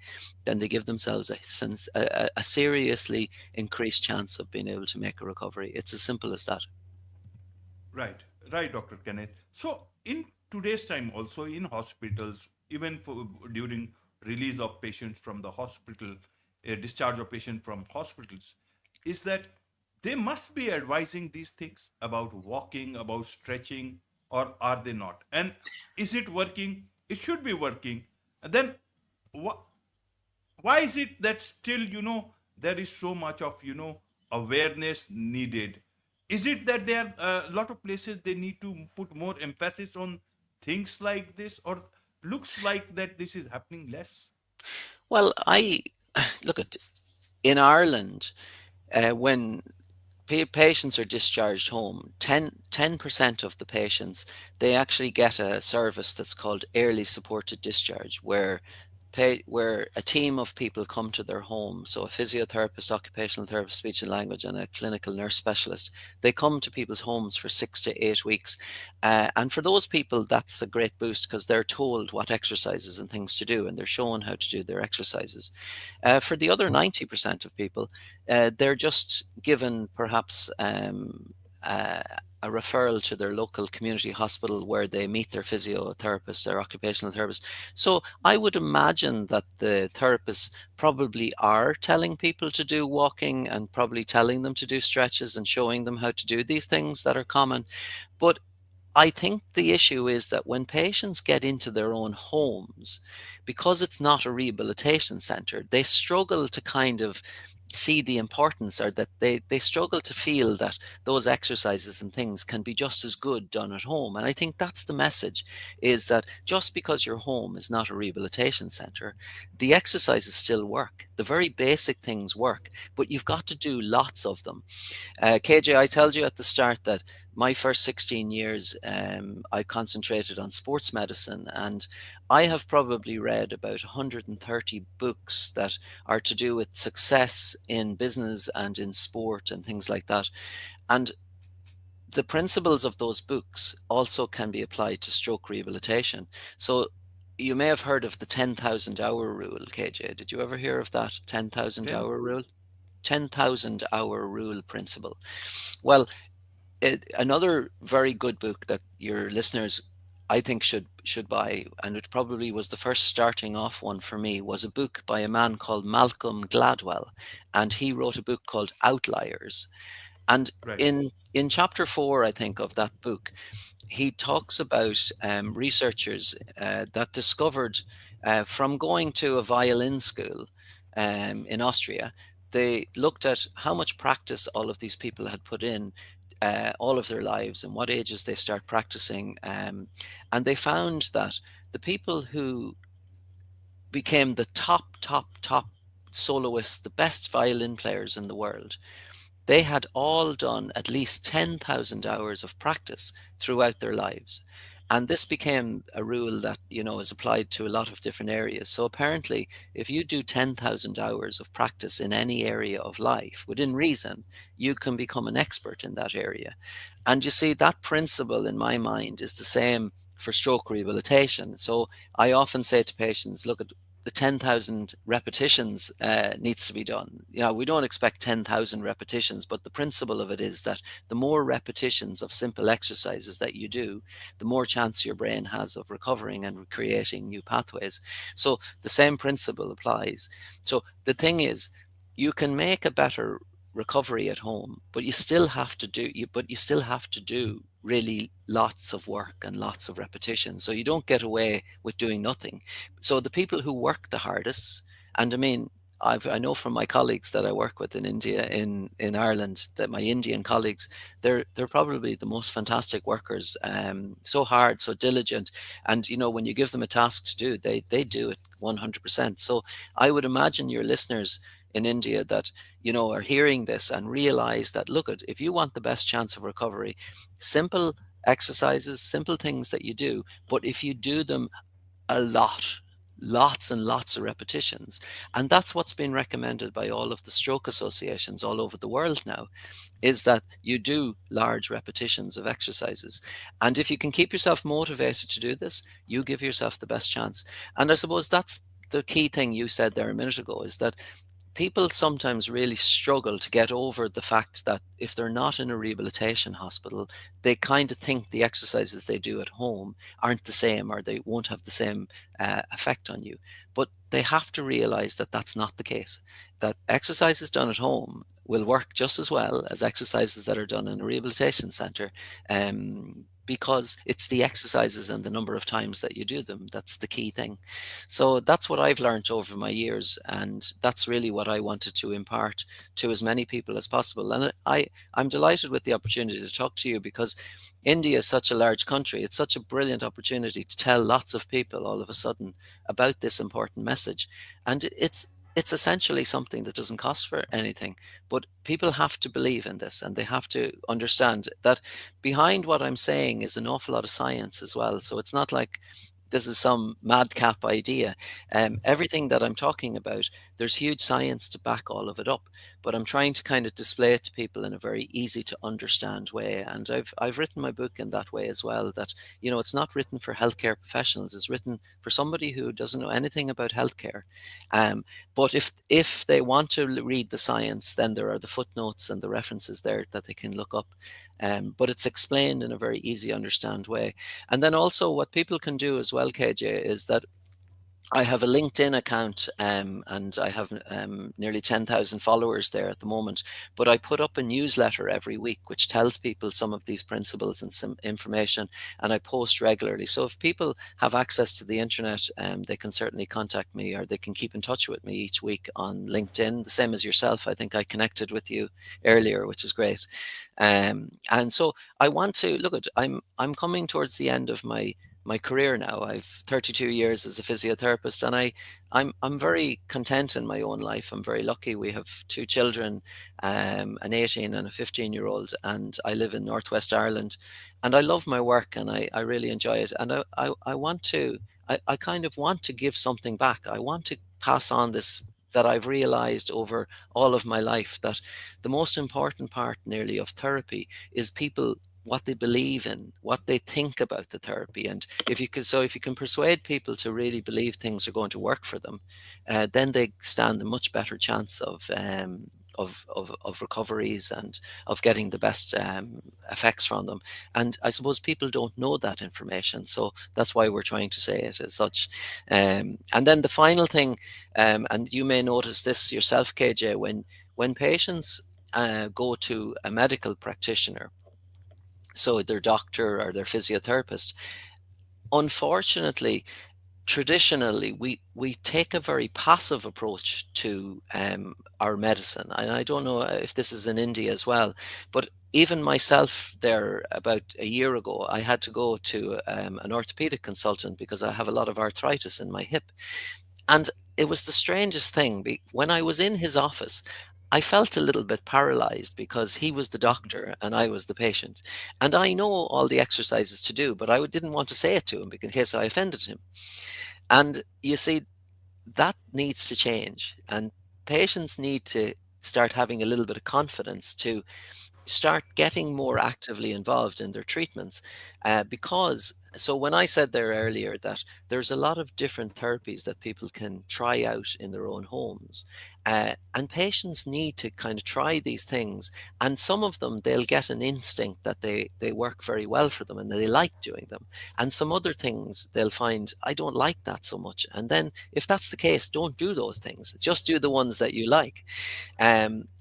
then they give themselves a seriously increased chance of being able to make a recovery. It's as simple as that. Right, right, Dr. Kenneth. So, in today's time, also in hospitals, even during release of patients from the hospital, discharge of patients from hospitals, is that they must be advising these things about walking, about stretching, or are they not? And is it working? It should be working. And then, wh- why is it that still there is so much of awareness needed? Is it that there are a lot of places they need to put more emphasis on things like this, or looks like that this is happening less? Well, I look at in Ireland, when patients are discharged home, 10% of the patients, they actually get a service that's called early supported discharge, where a team of people come to their home. So a physiotherapist, occupational therapist, speech and language, and a clinical nurse specialist, they come to people's homes for 6 to 8 weeks. And for those people, that's a great boost, because they're told what exercises and things to do, and they're shown how to do their exercises. For the other 90% of people, they're just given perhaps uh, a referral to their local community hospital, where they meet their physiotherapist, their occupational therapist. So I would imagine that the therapists probably are telling people to do walking, and probably telling them to do stretches and showing them how to do these things that are common. But I think the issue is that when patients get into their own homes, because it's not a rehabilitation center, they struggle to kind of see the importance, or that they struggle to feel that those exercises and things can be just as good done at home. And I think that's the message, is that just because your home is not a rehabilitation center, the exercises still work. The very basic things work, but you've got to do lots of them. KJ, I told you at the start that my first 16 years, I concentrated on sports medicine, and I have probably read about 130 books that are to do with success in business and in sport and things like that. And the principles of those books also can be applied to stroke rehabilitation. So you may have heard of the 10,000 hour rule, KJ. Did you ever hear of that 10,000 10. hour rule? 10,000 hour rule principle. Well, another very good book that your listeners, I think, should buy, and it probably was the first starting off one for me, was a book by a man called Malcolm Gladwell, and he wrote a book called Outliers. And Right. in chapter 4, I think, of that book, he talks about researchers that discovered, from going to a violin school in Austria, they looked at how much practice all of these people had put in all of their lives and what ages they start practicing. And they found that the people who became the top soloists, the best violin players in the world, they had all done at least 10,000 hours of practice throughout their lives. And this became a rule that, is applied to a lot of different areas. So apparently, if you do 10,000 hours of practice in any area of life within reason, you can become an expert in that area. And you see, that principle in my mind is the same for stroke rehabilitation. So I often say to patients, look at the 10,000 repetitions needs to be done. We don't expect 10,000 repetitions, but the principle of it is that the more repetitions of simple exercises that you do, the more chance your brain has of recovering and creating new pathways. So the same principle applies. So the thing is, you can make a better recovery at home, but you still have to do really lots of work and lots of repetition. So you don't get away with doing nothing. So the people who work the hardest, and I mean, I know from my colleagues that I work with in India, in Ireland, that my Indian colleagues, they're probably the most fantastic workers. So hard, so diligent, and when you give them a task to do, they do it 100%. So I would imagine your listeners in India that are hearing this and realize that, look, at if you want the best chance of recovery, simple exercises, simple things that you do, but if you do them a lot, lots and lots of repetitions. And that's what's been recommended by all of the stroke associations all over the world now, is that you do large repetitions of exercises. And if you can keep yourself motivated to do this, you give yourself the best chance. And I suppose that's the key thing you said there a minute ago, is that people sometimes really struggle to get over the fact that if they're not in a rehabilitation hospital, they kind of think the exercises they do at home aren't the same, or they won't have the same effect on you. But they have to realize that that's not the case, that exercises done at home will work just as well as exercises that are done in a rehabilitation center. Because it's the exercises and the number of times that you do them that's the key thing. So that's what I've learned over my years, and that's really what I wanted to impart to as many people as possible. And I'm delighted with the opportunity to talk to you, because India is such a large country. It's such a brilliant opportunity to tell lots of people all of a sudden about this important message. And it's essentially something that doesn't cost for anything, but people have to believe in this, and they have to understand that behind what I'm saying is an awful lot of science as well. So it's not like this is some madcap idea. Everything that I'm talking about, there's huge science to back all of it up. But I'm trying to kind of display it to people in a very easy to understand way. And I've written my book in that way as well. That it's not written for healthcare professionals. It's written for somebody who doesn't know anything about healthcare. But if they want to read the science, then there are the footnotes and the references there that they can look up. But it's explained in a very easy understand way. And then also what people can do as well, KJ, is that I have a LinkedIn account, and I have nearly 10,000 followers there at the moment. But I put up a newsletter every week which tells people some of these principles and some information, and I post regularly. So if people have access to the internet, they can certainly contact me, or they can keep in touch with me each week on LinkedIn, the same as yourself. I think I connected with you earlier, which is great. And so I want to look at. I'm coming towards the end of my career now. I've 32 years as a physiotherapist, and I'm very content in my own life. I'm very lucky. We have two children, an 18 and a 15-year-old, and I live in Northwest Ireland, and I love my work, and I really enjoy it. And I want to, I kind of want to give something back. I want to pass on this that I've realized over all of my life, that the most important part nearly of therapy is people, what they believe in, what they think about the therapy. And if you can persuade people to really believe things are going to work for them, then they stand a much better chance of recoveries and of getting the best effects from them. And I suppose people don't know that information, so that's why we're trying to say it as such. And then the final thing, and you may notice this yourself, KJ, when patients go to a medical practitioner, so their doctor or their physiotherapist, unfortunately, traditionally we take a very passive approach to our medicine. And I don't know if this is in India as well, but even myself, there about a year ago, I had to go to an orthopedic consultant because I have a lot of arthritis in my hip. And it was the strangest thing. When I was in his office, I felt a little bit paralyzed because he was the Mhm. doctor and I was the patient. And I know all the exercises to do, but I didn't want to say it to him in case I offended him. And you see, that needs to change. And patients need to start having a little bit of confidence to start getting more actively involved in their treatments. Because, so when I said there earlier that there's a lot of different therapies that people can try out in their own homes, and patients need to kind of try these things. And some of them, they'll get an instinct that they work very well for them and they like doing them. And some other things, they'll find, I don't like that so much. And then, if that's the case, don't do those things. Just do the ones that you like.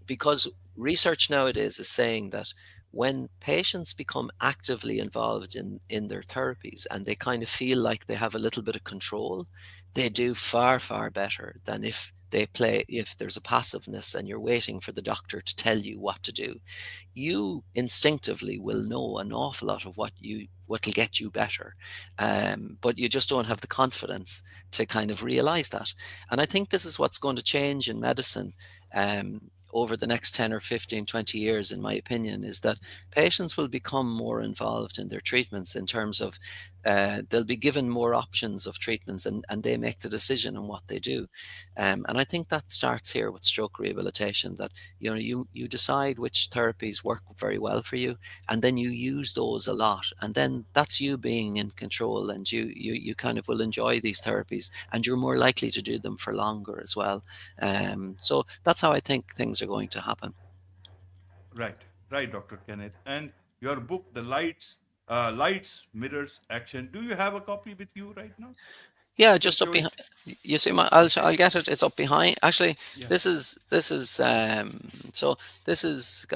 Because research nowadays is saying that when patients become actively involved in their therapies and they kind of feel like they have a little bit of control, they do far, far better than if there's a passiveness and you're waiting for the doctor to tell you what to do. You instinctively will know an awful lot of what'll get you better, but you just don't have the confidence to kind of realize that. And I think this is what's going to change in medicine, over the next 10 or 15, 20 years, in my opinion, is that patients will become more involved in their treatments in terms of, they'll be given more options of treatments, and they make the decision on what they do. And I think that starts here with stroke rehabilitation, that you decide which therapies work very well for you, and then you use those a lot, and then that's you being in control, and you kind of will enjoy these therapies, and you're more likely to do them for longer as well. So that's how I think things are going to happen. Right, right, Dr. Kenneth. And your book, The Lights, Mirrors, Action. Do you have a copy with you right now? Yeah, Just just up show behind. it. You see my, Okay. I'll get it. It's up behind. Actually, Yeah. this is this is, I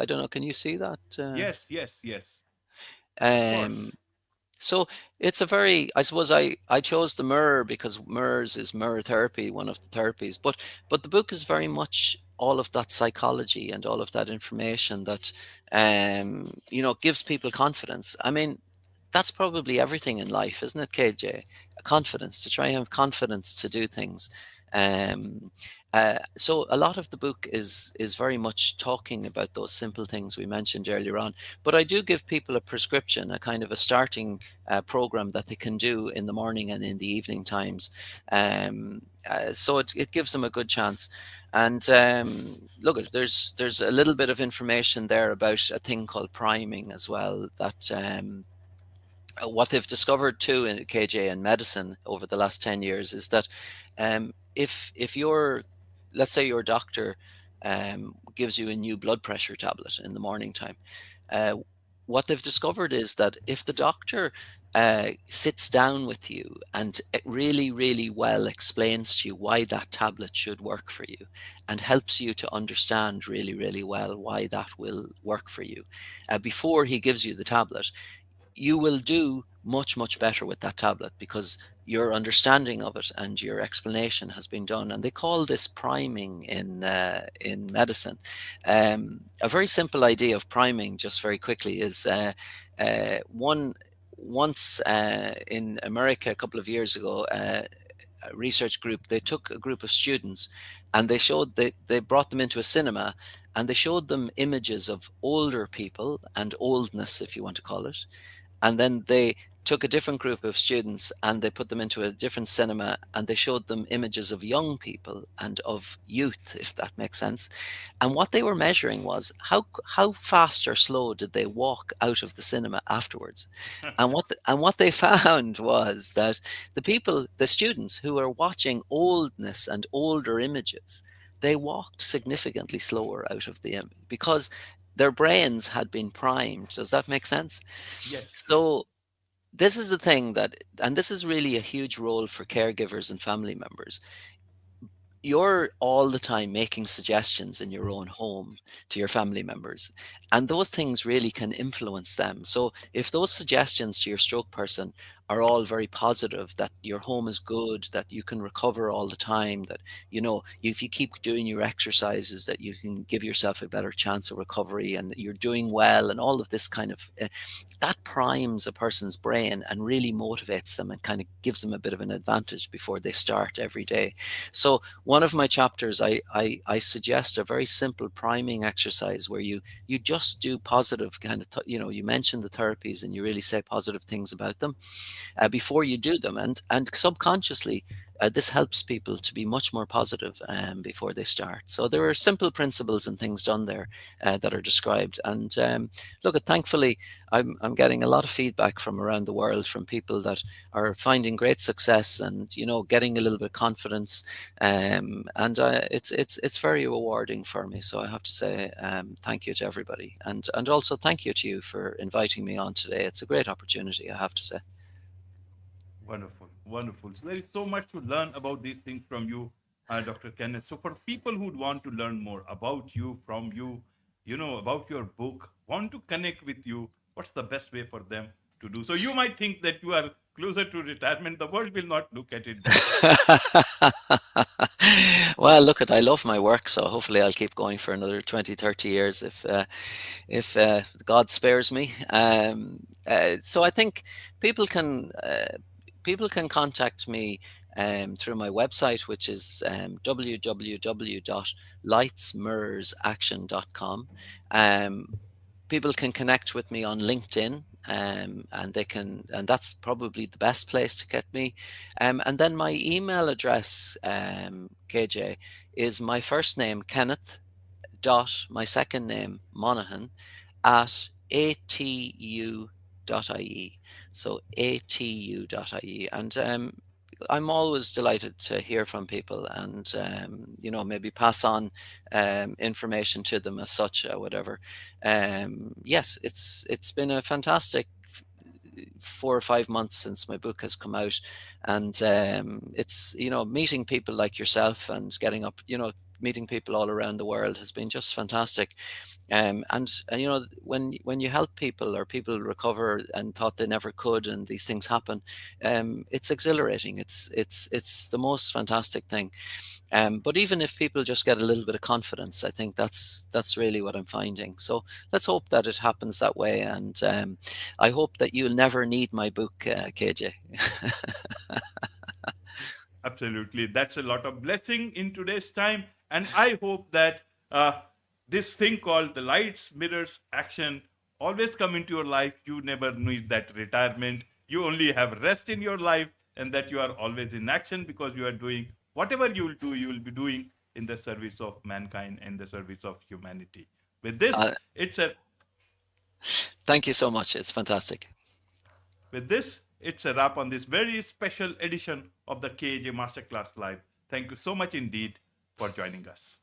don't know. Can you see that? Yes, yes, yes. Of Um, course. So it's a very, I suppose I chose the mirror because mirrors is mirror therapy, one of the therapies. But the book is very much all of that psychology and all of that information that gives people confidence. I mean, that's probably everything in life, isn't it, KJ? Confidence, to try and have confidence to do things. Um, so a lot of the book is very much talking about those simple things we mentioned earlier on. But I do give people a prescription, a kind of a starting program that they can do in the morning and in the evening times. So it gives them a good chance. And look, there's a little bit of information there about a thing called priming as well. That what they've discovered too in KJ and medicine over the last 10 years is that, if you're, let's say your doctor gives you a new blood pressure tablet in the morning time, uh, what they've discovered is that if the doctor sits down with you and it really, really well explains to you why that tablet should work for you, and helps you to understand really, really well why that will work for you, before he gives you the tablet, you will do much, much better with that tablet because your understanding of it and your explanation has been done. And they call this priming in medicine. A very simple idea of priming, just very quickly, is one once in America a couple of years ago. A research group, they took a group of students and they brought them into a cinema, and they showed them images of older people and oldness, if you want to call it. And then they took a different group of students and they put them into a different cinema, and they showed them images of young people and of youth, if that makes sense. And what they were measuring was how fast or slow did they walk out of the cinema afterwards. And what they found was that the students who were watching oldness and older images, they walked significantly slower out of the image because their brains had been primed. Does that make sense? Yes, yes. So this is the thing that, and this is really a huge role for caregivers and family members. You're all the time making suggestions in your own home to your family members, and those things really can influence them. So if those suggestions to your stroke person are all very positive, that your home is good, that you can recover all the time, that, if you keep doing your exercises, that you can give yourself a better chance of recovery, and that you're doing well, and all of this kind of that primes a person's brain and really motivates them and kind of gives them a bit of an advantage before they start every day. So one of my chapters, I suggest a very simple priming exercise where you just do positive kind of, you mention the therapies and you really say positive things about them before you do them, and subconsciously this helps people to be much more positive before they start. So there are simple principles and things done there that are described. And look, thankfully, I'm getting a lot of feedback from around the world from people that are finding great success and getting a little bit of confidence, and it's very rewarding for me. So I have to say thank you to everybody, and also thank you to you for inviting me on today. It's a great opportunity, I have to say. Wonderful, wonderful. So there is so much to learn about these things from you, Dr. Kenneth. So for people who want to learn more about you, from you, about your book, want to connect with you, what's the best way for them to do? So you might think that you are closer to retirement. The world will not look at it that way. Well, look, I love my work, so hopefully I'll keep going for another 20, 30 years if God spares me. So I think people can contact me through my website, which is www.lightsmirrorsaction.com. Um, People can connect with me on LinkedIn. And that's probably the best place to get me. And then my email address, KJ, is my first name, Kenneth, dot my second name, Monaghan, at atu.ie. So atu.ie. And I'm always delighted to hear from people and, maybe pass on information to them as such or whatever. Yes, it's been a fantastic 4 or 5 months since my book has come out, and it's meeting people like yourself and getting up, meeting people all around the world has been just fantastic. And when you help people or people recover and thought they never could, and these things happen, it's exhilarating. It's the most fantastic thing. But even if people just get a little bit of confidence, I think that's really what I'm finding. So let's hope that it happens that way, and I hope that you'll never need my book, KJ. Absolutely. That's a lot of blessing in today's time. And I hope that this thing called the lights, mirrors, action always come into your life. You never need that retirement. You only have rest in your life, and that you are always in action because you are doing whatever you will do, you will be doing in the service of mankind and the service of humanity. With this, uh, it's a Thank you so much. It's fantastic. With this, it's a wrap on this very special edition of the KAJ Masterclass Live. Thank you so much indeed for joining us.